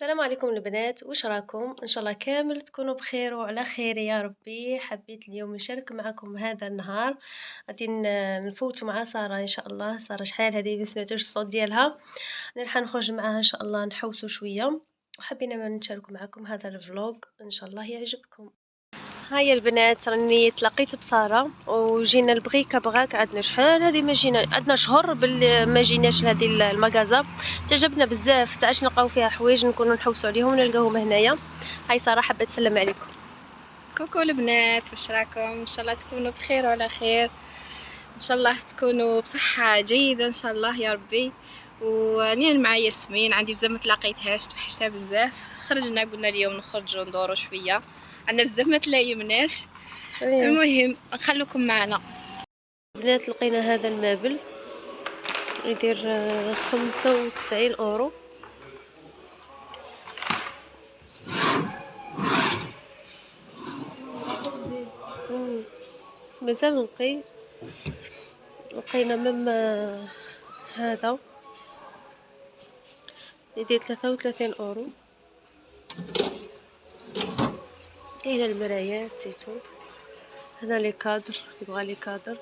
السلام عليكم البنات، واش راكم؟ ان شاء الله كامل تكونوا بخير وعلى خير يا ربي. حبيت اليوم نشارك معكم هذا النهار. غادي نفوتوا مع ساره ان شاء الله. ساره شحال هذه ما سمعتوش الصوت ديالها. أنا راح نخرج معاها ان شاء الله نحوسوا شويه، وحبينا نشارك معكم هذا الفلوق ان شاء الله يعجبكم. هيا البنات، راني تلاقيت بساره وجينا لبغيكا بغاك. عندنا شحال هذه ما جينا، عندنا شهر ما جيناش لهذه المغازه. تعجبنا بزاف، ساعات نلقاو فيها حوايج نكونوا نحوسوا عليهم ونلقاوهم هنايا. هاي ساره حابه تسلم عليكم. كوكو البنات، واش راكم؟ ان شاء الله تكونوا بخير وعلى خير، ان شاء الله تكونوا بصحه جيده ان شاء الله يا ربي. وراني مع ياسمين، عندي بزاف ما تلاقيتهاش، توحشتها بزاف. خرجنا قلنا اليوم نخرجوا ندوروا شويه، عندنا بزاف ما تلايمناش. المهم نخلوكم معنا. بنات لقينا هذا المابل يدير 95 اورو. مازال لقينا هذا يدير 33 اورو. كاينه المرايات تيتو، هنا لي كادر، يبغى لي كادر.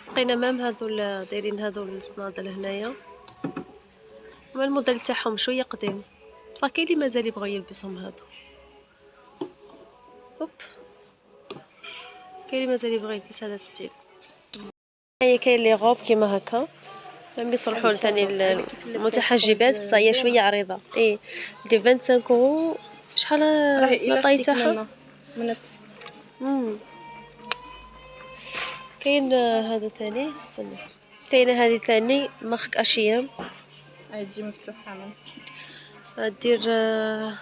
لقينا مام هادو دايرين هادو الصنادل هنايا، ما الموديل تاعهم شويه قديم، بصح كاين اللي مازال يبغوا يلبسهم هادو. هوب، كاين اللي مازال يبغى يلبس هذا الستيل. هي كاين لي غوب كيما هكا، مام يصلحوا ثاني المتحجبات، بصح هي شويه عريضه. ايه دي 25 اورو. شحال الطاي تاعها من تحت؟ كاين هذا ثاني، استنى، كاينه هذه ثاني مارك اشيام، هاي تجي مفتوحه من دير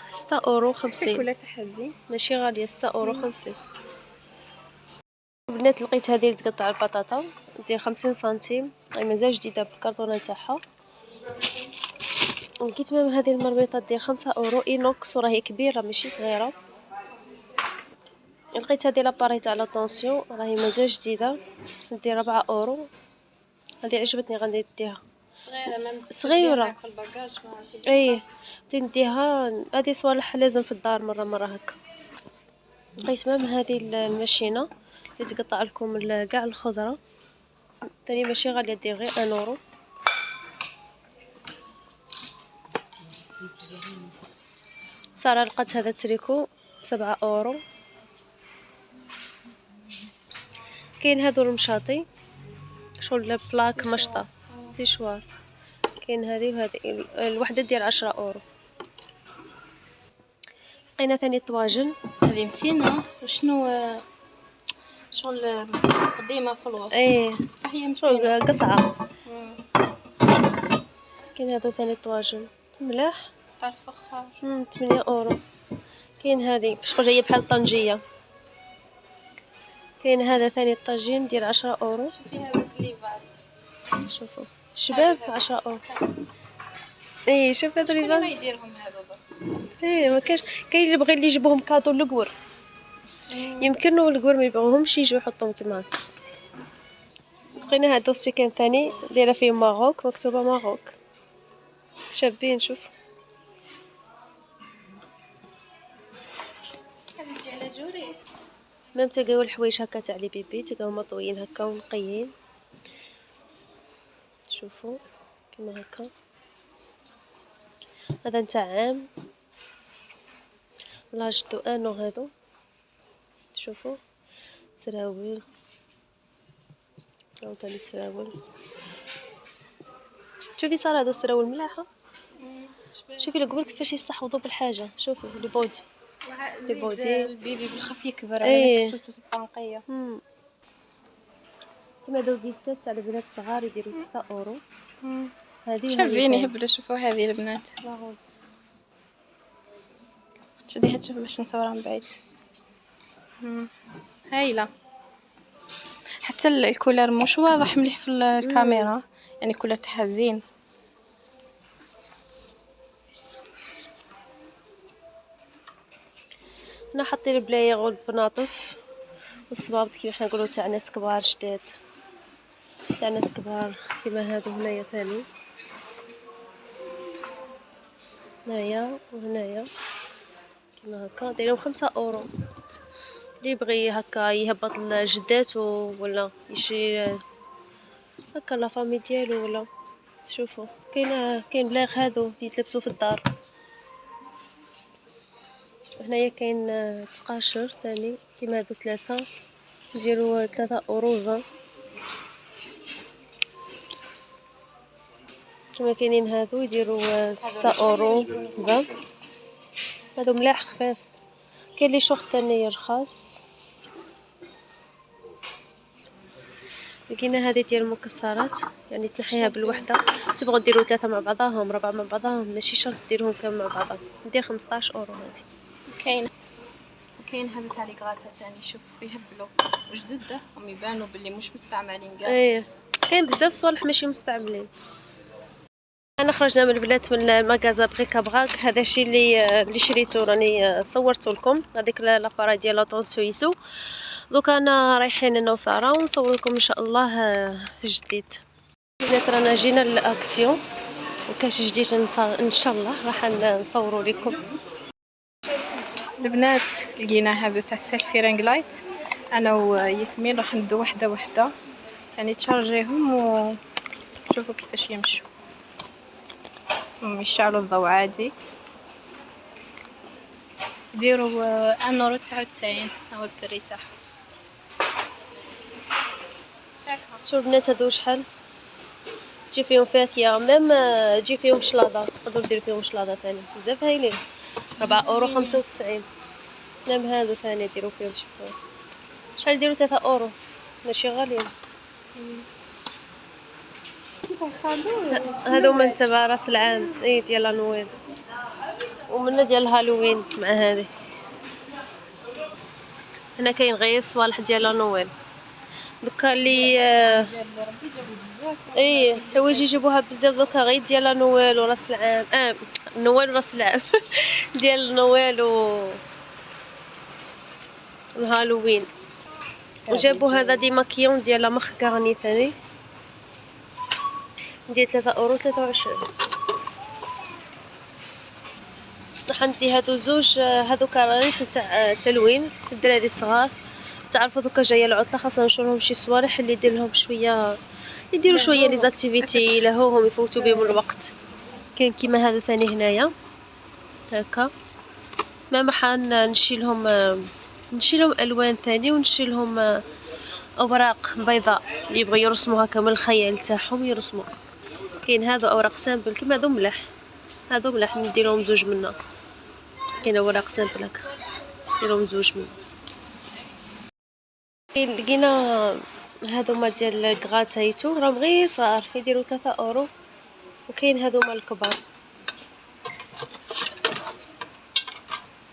6 اورو 50. كلها تحزي ماشي غاليه، 6 اورو 50. بنات لقيت هذه اللي تقطع البطاطا، دير 50 سنتيم، هاي مازال جديده بالكرتونه تاعها. لقيت مام هذه المرميطه دير 5 اورو اينوكس، وراهي كبيره ماشي صغيره. لقيت هذه لاباري تاع لا طونسيون، راهي مازال جديده، دير 4 اورو. هذه عجبتني، غادي نديها. صغيره ايه، تنديها. هذه صوالح لازم في الدار مره هكا. لقيت مام هذه الماشينه اللي تقطع لكم كاع الخضره، تاني ماشي غاليه، دير غير 1 اورو. ساره لقات هذا التريكو 7 اورو. كاين هذو المشاطي شغل بلاك مشطه سيشوار، كاين هذه وهذه، الوحده ديال 10 اورو. لقينا ثاني طواجن، هذه متينه. شنو شغل قديمه في الوسط؟ ايه صح هي متينه قصعه. كاين هذا ثاني طواجن ملاح تاع الفخار 8 اورو. كاين هذه شغل جايه بحال طنجيه. كاين هذا ثاني طاجين ديال 10 اورو. شوفي هذوك ليفاس، شوفوا شباب 10 اورو. ايه شوف هذا شكون ليفاس. ما يديرهم هذو؟ ايه ما كاين اللي بغى اللي يجيبهم كادو للقور، يمكن القور ما يبغوهمش يجوا يحطهم كيما هكا. لقينا هذا السيكان ثاني دايره فيه ماروك، مكتوبه ماروك، شابين. شوف هذه على جوري. مام تلقاو الحوايج هكا تاع لي بيبي، تلقاو مطويين هكا ونقيين. شوفوا كيما هكا، هذا نتاع عام لاج دو انو. هادو شوفوا سراول، هاو تاني سراول. شوفي صار هادو سراول ملاحه. شوفي القبل كيفاش يستحوذوا بالحاجه. شوفي لي بودي، لي بودي البيبي بالخف يكبر ايه. على كسوته تبقى نقيه. كيما هادو فيستات تاع البنات صغار يديروا 6 اورو. هذه شابين يهبلوا. شوفوا هذه البنات، شديها تشوف باش نصورها من بعيد. هايله، حتى الكولر مش واضح مليح في الكاميرا، يعني الكولر تاعها زين. هنا حاطين البلايغ والبناطف والصبابط كيما حنا نقولوا تاع ناس كبار جداد، تاع ناس كبار كيما هادو هنايا ثاني. هنايا وهنايا كيما هكا دايرين 5€. اللي يبغي هكا يهبط لجداتو ولا يشري هكا لافامي ديالو ولا شوفوا كاين بلاغ هادو اللي يتلبسوا في الدار. هنايا كاين تقاشر تاني كيما هادو 3 نديرو 3€. كما كاينين هادو يديروا 6€. هادو ملاح خفاف. كاين لي شوخ تانية رخاص. لقينا هذه ديال المكسرات يعني تنحيها بالوحده. تبغوا ديروا 3 مع بعضاهم 4 مع بعضاهم ماشي شرط ديروهم كامل مع بعضهم. ندير 15€ هذه. كاين هذا تاع لي غراتا ثاني شوف يهبلوا جدد هم يبانوا باللي مش مستعملين كاع. ايه كاين بزاف صوالح ماشي مستعملين. انا خرجنا من البنات من المغازا بريك ابراك. هذا الشيء اللي شريته راني صورته لكم هذيك لابارا ديال لاطون سويسو. دوك انا رايحين انا وساره ونصور لكم ان شاء الله جديد. البنات رانا جينا للاكسيون وكاش جديد ان شاء الله راح نصوروا لكم. البنات لقينا هذا تاع سيلفي رينغ لايت. انا وياسمين راح ندو وحده وحده يعني تشارجيهم وشوفوا كيفاش يمشوا. يشعلوا الضوء عادي يديروا 1.99 هو البري تاعهم. شوف البنات هادو شحال تجي فيهم فاكهه ميم تجي فيهم شلاضه تقدروا ديروا فيهم شلاضه ثاني بزاف هايلين 4€95. ميم هادو ثاني ديروا فيهم شحال يديروا 3€. ماشي غاليين. هادو من تبع راس العام اي ديال نويل ومن ديال هالوين مع هذه. هنا كاين غير صوالح ديال نويل دوكا اللي اي حوايج يجيبوها بزاف دوكا غير ديال نويل وراس العام نويل وراس العام ديال نويل الهالوين. وجابوا هذا دي ماكيون ديال مخ كارني ثاني ندير 3€23. راح ندي هادو زوج هادو كراريس تاع تلوين الدراري الصغار. تعرفوا دوكا جايه العطله خاصنا نشرولهم شي صوالح اللي يدير لهم شويه يديروا شويه لي زاكتيفيتي لهوهم يفوتوا بهم الوقت. كاين كيما هذا ثاني هنايا هكا ما محال نشيلهم الوان ثاني ونشيلهم اوراق بيضاء اللي يبغوا يرسموا هكا من الخيال تاعهم يرسموا. كاين هذا اوراق سامبل كيما هذو ملاح نديرهم زوج منا. كاين اوراق سامبل هكا نديرهم زوج منا. كاين لقينا هذوما ديال غراتايتو راهم غير صغار يديروا 3€. وكاين هذوما الكبار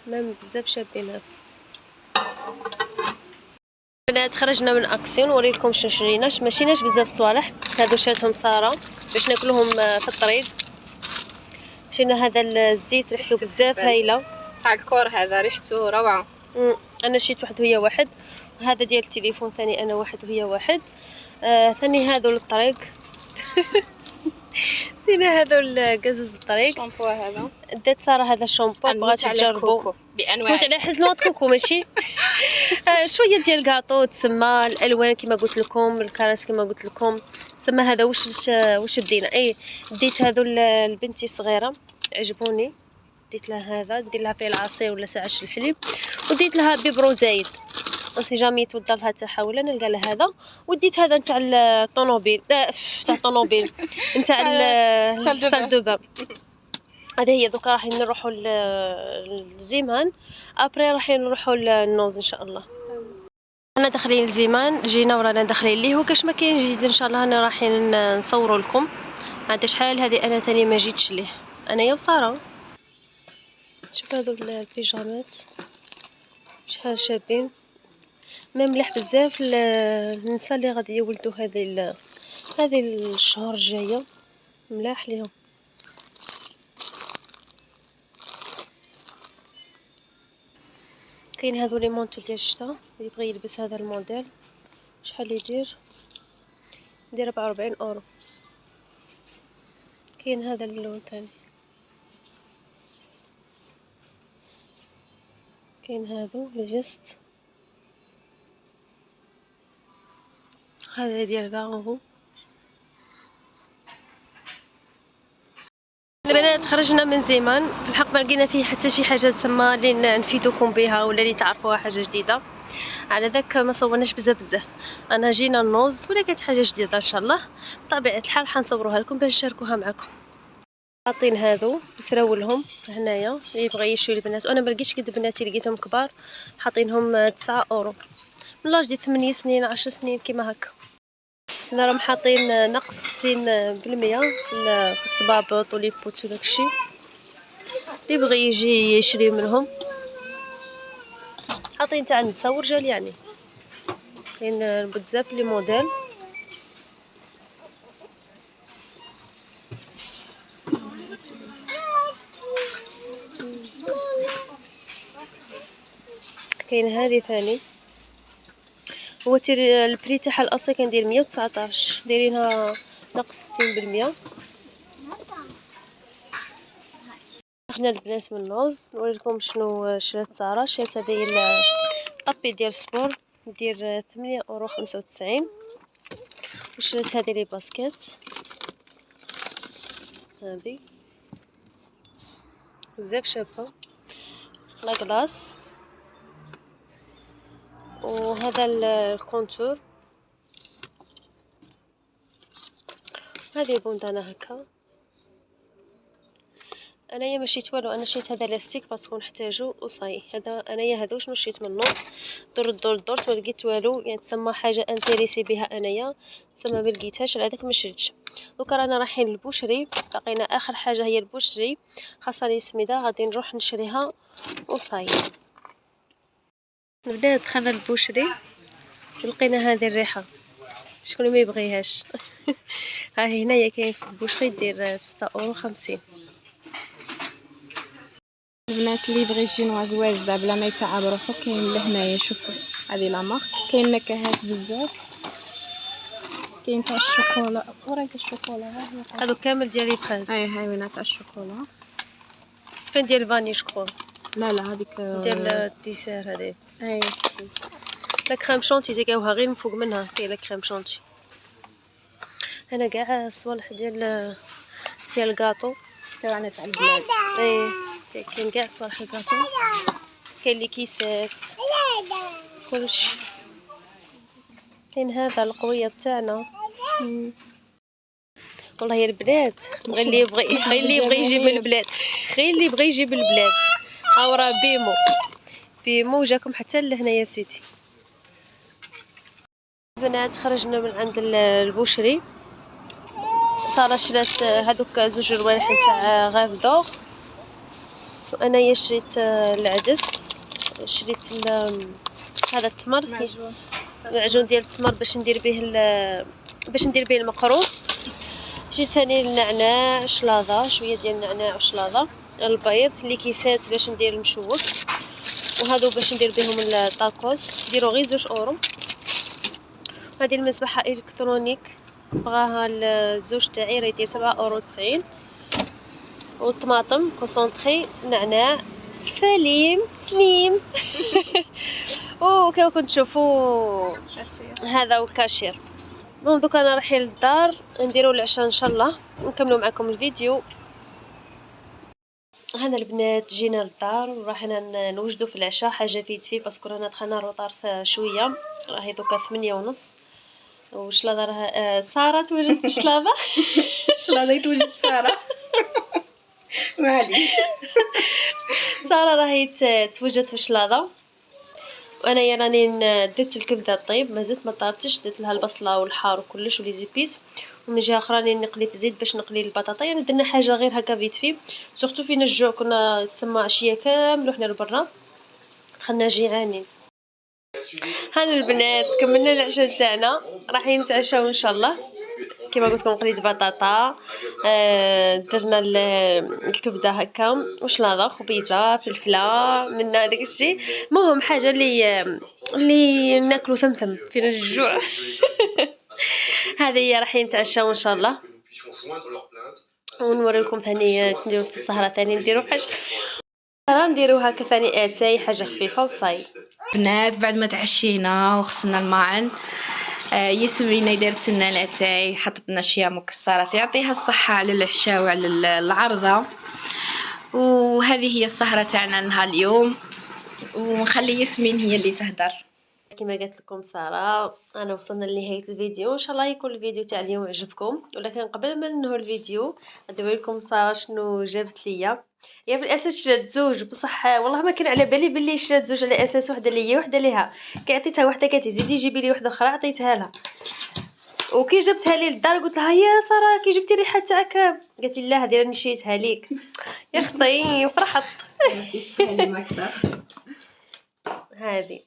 مام بزاف شابين. هذا بنات خرجنا من اكسيون وريلكم شنو شرينا. ماشيناش بزاف صوالح هادو شاتهم ساره باش ناكلوهم في الطريق. شرينا هذا الزيت ريحته بزاف هايله تاع الكور هذا ريحته روعه. انا شريت واحد وهي واحد. وهذا ديال التليفون ثاني انا واحد وهي واحد. ثاني هذو للطريق دينا هذو القزز الطريق. شامبو هذا دات ساره هذا شامبو بغات تجربوا بانواع على حد نوع كوكو ماشي شويه ديال كاطو تسمى الالوان كما قلت لكم الكراس كما قلت لكم تسمى. هذا واش دينا ديت هذو لبنتي الصغيره عجبوني ديت لها هذا ندير لها فيه العصير ولا ساعه الحليب. وديت لها بيبرو زايد سي جامي توضر لها تاعها ولا نلقى لها هذا. وديت هذا نتاع الطوموبيل تاع الطوموبيل نتاع السال دو بان. هذه هي دوكا راح نروحوا للزيمان ابري راح نروحوا للنوز ان شاء الله. انا داخلين الزيمان جينا ورانا داخلين ليه وكاش ما كاين جديد ان شاء الله انا رايحين نصوروا لكم. عاد شحال هذه انا ثاني ما جيتش ليه انايا وساره. شوف هذو البيجامات شحال شابين ما مليح بزاف النساء اللي غادي يولدوا هذه الشهور الجايه ملاح ليهم. كاين هذو لي مونطو ديال الشتا اللي يبغي يلبس هذا الموديل شحال يدير 44€. كاين هذا اللون ثاني كاين هادو لي جيست، هذا ديال 20 €. البنات خرجنا من زيمان، في الحق ما لقينا فيه حتى شي حاجه تسمى اللي نفيدوكم بها ولا اللي تعرفوها حاجه جديده، على ذاك ما صورناش بزاف. انا جينا النوز ولا كانت حاجه جديده ان شاء الله، بطبيعه الحال حنصوروها لكم باش نشاركوها معكم. حاطين هادو بسراولهم هنايا اللي يبغى يشري البنات، وانا ما لقيتش قد بناتي لقيتهم كبار، حاطينهم 9 €، من لاج ديال 8 سنين 10 سنين كيما هكا. هنا راهم حاطين نقص 60% في الصبابط ولي بوت وداكشي اللي بغى يجي يشري منهم. حاطين تاع النساء ورجال يعني، كاين بزاف لي موديل. كاين هذه ثاني، هو البري تاعها الاصلي كان داير 119، دايرينها نقص 60%. احنا البنات من لوز نوريكم شنو شرات ساره. شرات هذه الطابي ديال سبور دير 8,95 €. وشريت هذه لي باسكيت، هذه بزاف شابه لا كلاس. وهذا الكونتور، هذه بوندانه هكا. انايا ما شيت والو، انا شيت هذا لاستيك باسكو نحتاجو وصاي. هذا انايا هذا شنو شيت من النص، دورت ما لقيت والو، يعني تسمى حاجه انتريسي بها انايا، تسمى ما لقيتهاش على داك ما شريتش. دوكا رانا رايحين للبوشري، لقينا اخر حاجه هي البوشري، خاصني سميده غادي نروح نشريها وصاي. بدا دخلنا البوشري لقينا هذه الريحه، شكون ما يبغيهاش. ها هنايا كاين في البوشري دير 6,50 €. البنات اللي يبغي جينواز واجده بلا ما يتعب روحو كاين لهنايا. شوفوا هذه لا مارك، كاين نكهات بزاف، كاين تاع الشوكولا ورايت الشوكولا ها هي هادو كامل ديال لي فريز. اي هاي وين تاع الشوكولا. كاين ديال فاني شكون لا هذيك ديال الديسير هذه. اي لا كريم شونتي تلقاوها غير من فوق منها، كاين لا كريم شونتي. هنا كاع الصوالح ديال الكاطو تاعنا تاع البلاد. اي كاين كاع صوالح الكاطو، كاين لي كيسات كلشي. كاين هذا القويه تاعنا. والله يا البنات غير اللي يبغي يجيب من البلاد، غير اللي يبغي يجيب من البلاد. هاو راه بيمو جاكم حتى لهنا يا سيدي. بنات خرجنا من عند البوشري، ساره شرات هذوك زوج روايح تاع غاف دور، وانايا شريت العدس، شريت هذا التمر، معجون ديال التمر باش ندير به المقروض. جيت ثاني النعناع شلاضه، شويه ديال النعناع وشلاضه، البيض لي كيسات باش ندير المشوك، وهذو باش ندير بهم الطاكوس ديروا غير 2 €. هذه المسبحه الكترونيك بغاها الزوج تاعي راه يدير 7,90 €. والطماطم كونسونطري، نعناع سليم. وكما كنت تشوفوا هذا والكاشير. المهم دوكا انا رايحين للدار نديروا العشاء ان شاء الله ونكملوا معكم الفيديو. هنا البنات جينا للدار وراحنا نوجدوا في العشاء حاجه فيه باسكو رانا دخلنا روطار شويه، راهي دوكا 8:30. وشلاضه راه ساره توجد في شلاضه. شلاضه توجد ساره. معليش. ساره راهي توجد في شلاضه، وانا راني درت الكبده طيب مازلت ما طابتش، درت لها البصله والحار وكلش ولي زيبيس، ومن جهه اخرى راني نقلي في الزيت باش نقلي البطاطا، يعني درنا حاجه غير هكا فيت سورتو فينا الجوع، كنا تسمى عشيه كامل وحنا لبرا دخلنا جيعانين. هانا البنات كملنا العشاء تاعنا، رايحين نتعشاو ان شاء الله. كما قلت لكم قليت بطاطا، درنا الكبده هكا وشلاضه خبيزه فلفله من داك الشيء، المهم حاجه اللي ناكلو ثمثم فينا الجوع. هذه هي رايحين نتعشاو ان شاء الله، ونوريكم ثاني نديرو في السهره ثاني نديرو حاجه. راه نديروها كثاني اتاي حاجه خفيفه وصاي. بنات بعد ما تعشينا وغسلنا الماعن، ياسمينة دارت لنا الاتاي، حطت لنا شويه مكسرات يعطيها الصحه على العشاء وعلى العرضه. وهذه هي السهره تاعنا نهار اليوم، ونخلي ياسمين هي اللي تهدر. كما قلت لكم ساره انا وصلنا لنهايه الفيديو. ان شاء الله يكون الفيديو تاع اليوم عجبكم، ولكن قبل ما ننهي الفيديو ندير لكم ساره شنو جابت ليا. هي في الاساس شرات زوج، بصح والله ما كان على بالي بلي شرات زوج على اساس وحده ليا وحده ليها. كي عطيتها وحده قالت لي زيدي جيبي لي وحده اخرى، عطيتها لها. وكي جبتها لي للدار قلت لها يا ساره كي جبتي ريحه تاعك، قالت لي لا هذه راني شريتها ليك. يا اختي فرحت. هذه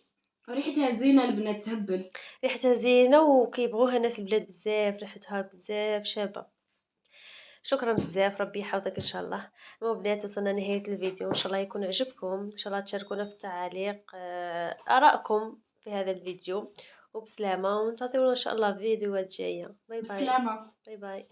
ريحتها زينه البنات تهبل. ريحتها زينه وكيبغوها الناس البلاد بزاف، ريحتها بزاف شابه. شكرا بزاف، ربي يحفظك ان شاء الله. المهم بنات وصلنا نهايه الفيديو، ان شاء الله يكون عجبكم. ان شاء الله تشاركونا في التعاليق ارائكم في هذا الفيديو. وبسلامه، وننتظرونا ان شاء الله في فيديوهات جايه. باي باي. بسلامه. باي باي.